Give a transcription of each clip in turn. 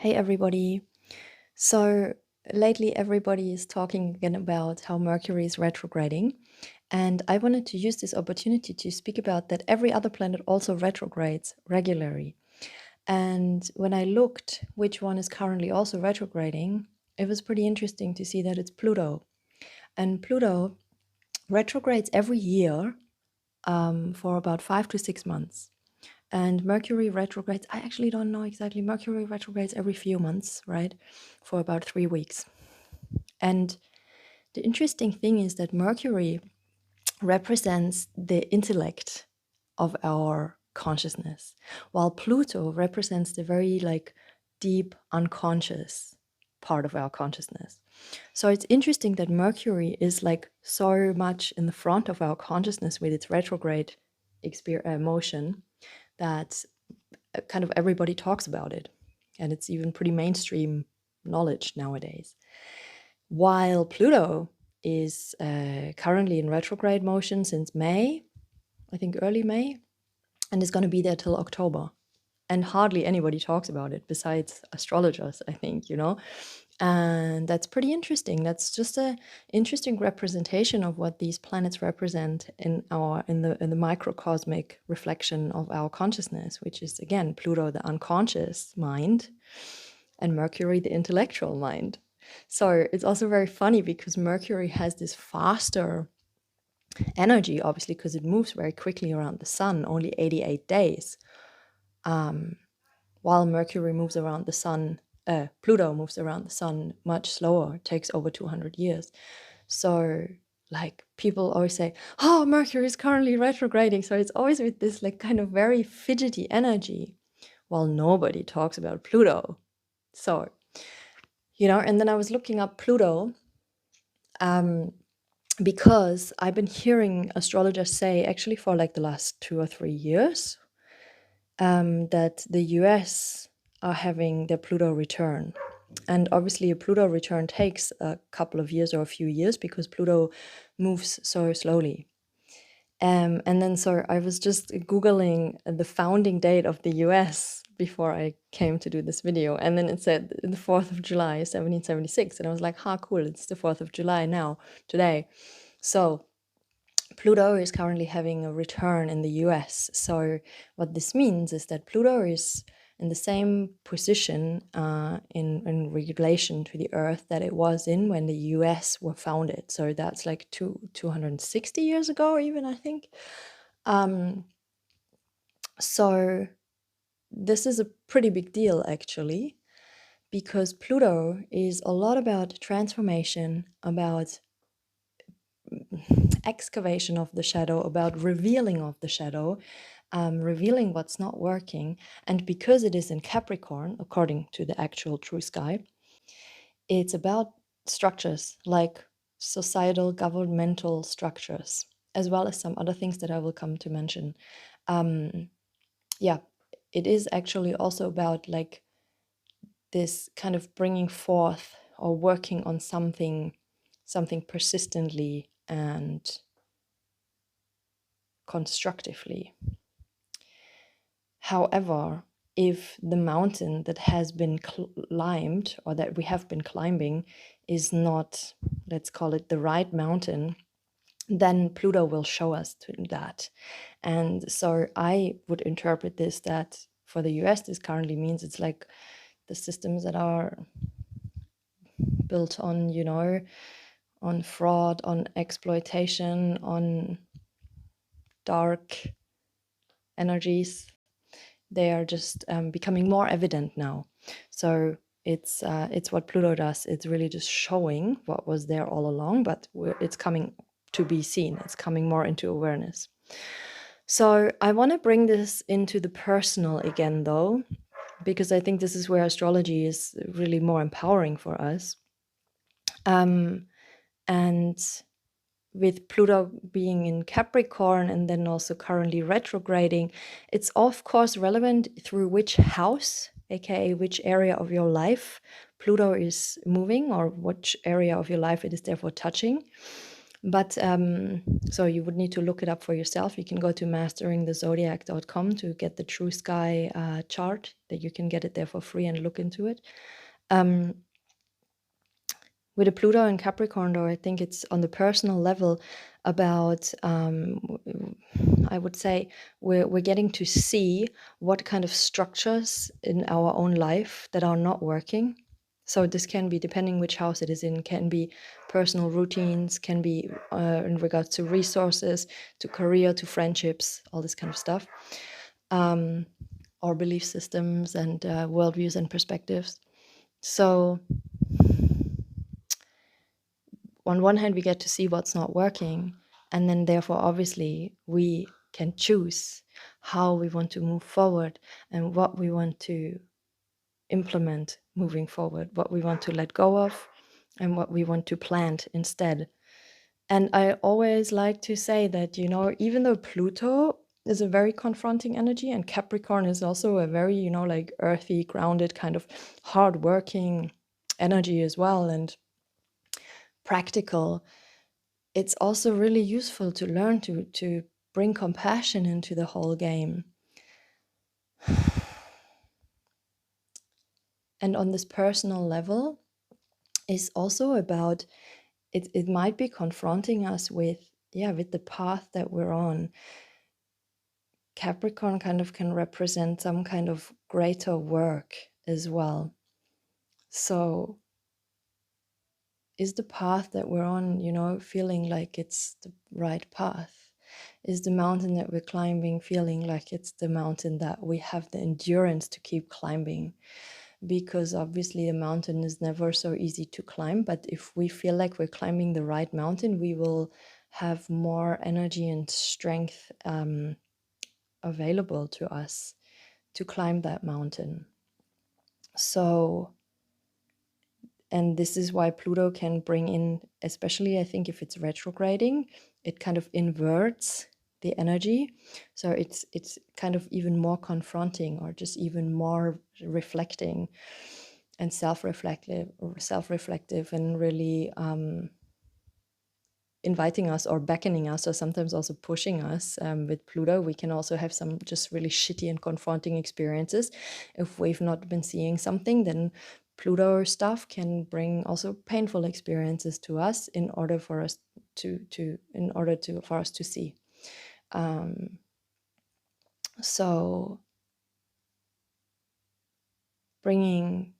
Hey everybody. So lately everybody is talking again about how Mercury is retrograding. And I wanted to use this opportunity to speak about that every other planet also retrogrades regularly. And when I looked which one is currently also retrograding, it was pretty interesting to see that it's Pluto. And Pluto retrogrades every year for about 5 to 6 months. And Mercury retrogrades, I actually don't know exactly. Mercury retrogrades every few months, right? For about 3 weeks. And the interesting thing is that Mercury represents the intellect of our consciousness, while Pluto represents the very deep unconscious part of our consciousness. So it's interesting that Mercury is so much in the front of our consciousness with its retrograde motion that kind of everybody talks about it. And it's even pretty mainstream knowledge nowadays. While Pluto is currently in retrograde motion since May, I think early May, and is going to be there till October. And hardly anybody talks about it besides astrologers, I think, And that's pretty interesting. That's just an interesting representation of what these planets represent in the microcosmic reflection of our consciousness, which is again Pluto, the unconscious mind, and Mercury, the intellectual mind. So it's also very funny because Mercury has this faster energy, obviously, because it moves very quickly around the sun, only 88 days. While Mercury moves around the sun, Pluto moves around the sun much slower. It takes over 200 years. So people always say, oh, Mercury is currently retrograding. So it's always with this kind of very fidgety energy, while nobody talks about Pluto. So, and then I was looking up Pluto because I've been hearing astrologers say, actually for the last 2 or 3 years, that the US are having their Pluto return. And obviously a Pluto return takes a couple of years or a few years because Pluto moves so slowly. And then so I was just Googling the founding date of the US before I came to do this video. And then it said the 4th of July, 1776. And I was like, cool, it's the 4th of July now, today. So Pluto is currently having a return in the US. So what this means is that Pluto is in the same position in relation to the Earth that it was in when the US were founded. So that's 260 years ago, even, I think. So this is a pretty big deal, actually, because Pluto is a lot about transformation, about excavation of the shadow, about revealing of the shadow, revealing what's not working. And because it is in Capricorn, according to the actual true sky, it's about structures like societal, governmental structures, as well as some other things that I will come to mention. Yeah, it is actually also about this kind of bringing forth or working on something persistently and constructively. However, if the mountain that has been climbed or that we have been climbing is not, let's call it the right mountain, then Pluto will show us that. And so I would interpret this that for the US, this currently means it's the systems that are built on, on fraud, on exploitation, on dark energies, they are just becoming more evident now. So it's what Pluto does. It's really just showing what was there all along, but it's coming to be seen. It's coming more into awareness. So I want to bring this into the personal again, though, because I think this is where astrology is really more empowering for us. And with Pluto being in Capricorn and then also currently retrograding, it's of course relevant through which house, aka which area of your life Pluto is moving, or which area of your life it is therefore touching. But so you would need to look it up for yourself. You can go to masteringthezodiac.com to get the True Sky chart, that you can get it there for free and look into it. With a Pluto and Capricorn, though, I think it's on the personal level about, I would say, we're getting to see what kind of structures in our own life that are not working. So this can be, depending which house it is in, can be personal routines, can be in regards to resources, to career, to friendships, all this kind of stuff, or belief systems and worldviews and perspectives. So on one hand, we get to see what's not working, and then therefore, obviously, we can choose how we want to move forward and what we want to implement moving forward, what we want to let go of and what we want to plant instead. And I always like to say that, you know, even though Pluto is a very confronting energy and Capricorn is also a very, you know, like earthy, grounded, kind of hardworking energy as well, and practical, it's also really useful to learn to bring compassion into the whole game. And on this personal level is also about, it might be confronting us with the path that we're on. Capricorn kind of can represent some kind of greater work as well. So is the path that we're on, you know, feeling like it's the right path? Is the mountain that we're climbing feeling like it's the mountain that we have the endurance to keep climbing? Because obviously a mountain is never so easy to climb, but if we feel like we're climbing the right mountain, we will have more energy and strength available to us to climb that mountain. So, and this is why Pluto can bring in, especially I think if it's retrograding, it kind of inverts the energy. So it's kind of even more confronting, or just even more reflecting and self-reflective, and really inviting us or beckoning us, or sometimes also pushing us. With Pluto, we can also have some just really shitty and confronting experiences. If we've not been seeing something, then Pluto stuff can bring also painful experiences to us in order for us for us to see. So being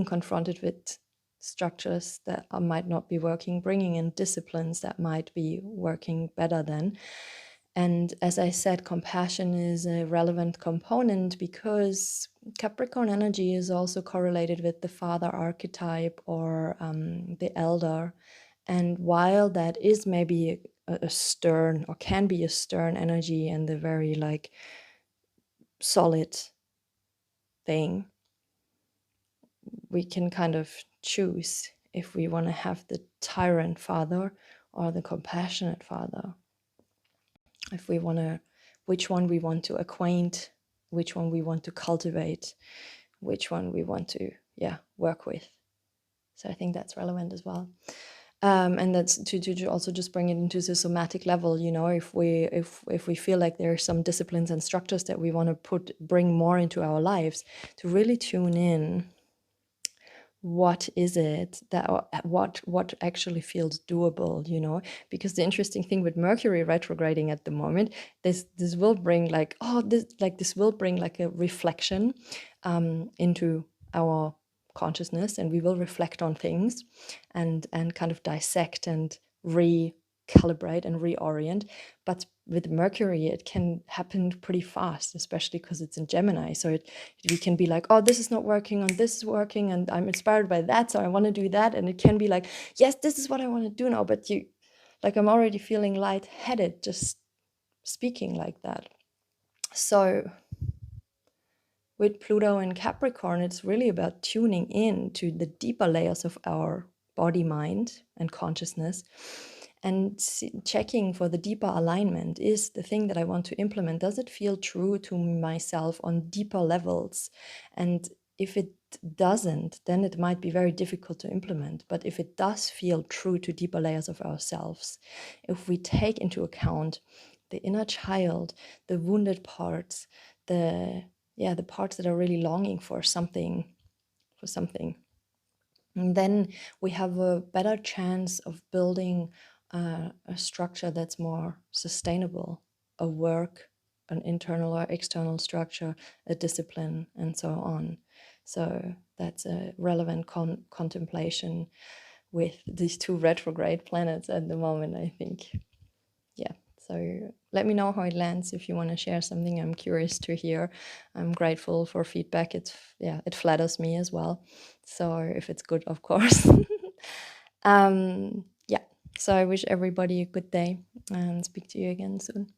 confronted with structures that might not be working, bringing in disciplines that might be working better then. And as I said, compassion is a relevant component because Capricorn energy is also correlated with the father archetype, or the elder. And while that is maybe a stern, or can be a stern energy and the very like solid thing, we can kind of choose if we want to have the tyrant father or the compassionate father. If we want to, which one we want to acquaint, which one we want to cultivate, which one we want to, work with. So I think that's relevant as well. And that's to also just bring it into the somatic level. You know, if we feel like there are some disciplines and structures that we want to bring more into our lives, to really tune in. What is it that, what actually feels doable, you know? Because the interesting thing with Mercury retrograding at the moment, this will bring like, this will bring like a reflection into our consciousness, and we will reflect on things and kind of dissect and recalibrate and reorient. But with Mercury, it can happen pretty fast, especially because it's in Gemini. So we can be like, oh, this is not working, and this is working, and I'm inspired by that, so I want to do that. And it can be like, yes, this is what I want to do now, but I'm already feeling lightheaded just speaking like that. So with Pluto and Capricorn, it's really about tuning in to the deeper layers of our body, mind, and consciousness, and checking for the deeper alignment. Is the thing that I want to implement, does it feel true to myself on deeper levels? And if it doesn't, then it might be very difficult to implement. But if it does feel true to deeper layers of ourselves, if we take into account the inner child, the wounded parts, the parts that are really longing for something, and then we have a better chance of building a structure that's more sustainable, a work, an internal or external structure, a discipline, and so on. So that's a relevant contemplation with these two retrograde planets at the moment, I think. Yeah, so let me know how it lands. If you want to share something, I'm curious to hear. I'm grateful for feedback. It flatters me as well. So if it's good, of course. Yeah, so I wish everybody a good day and speak to you again soon.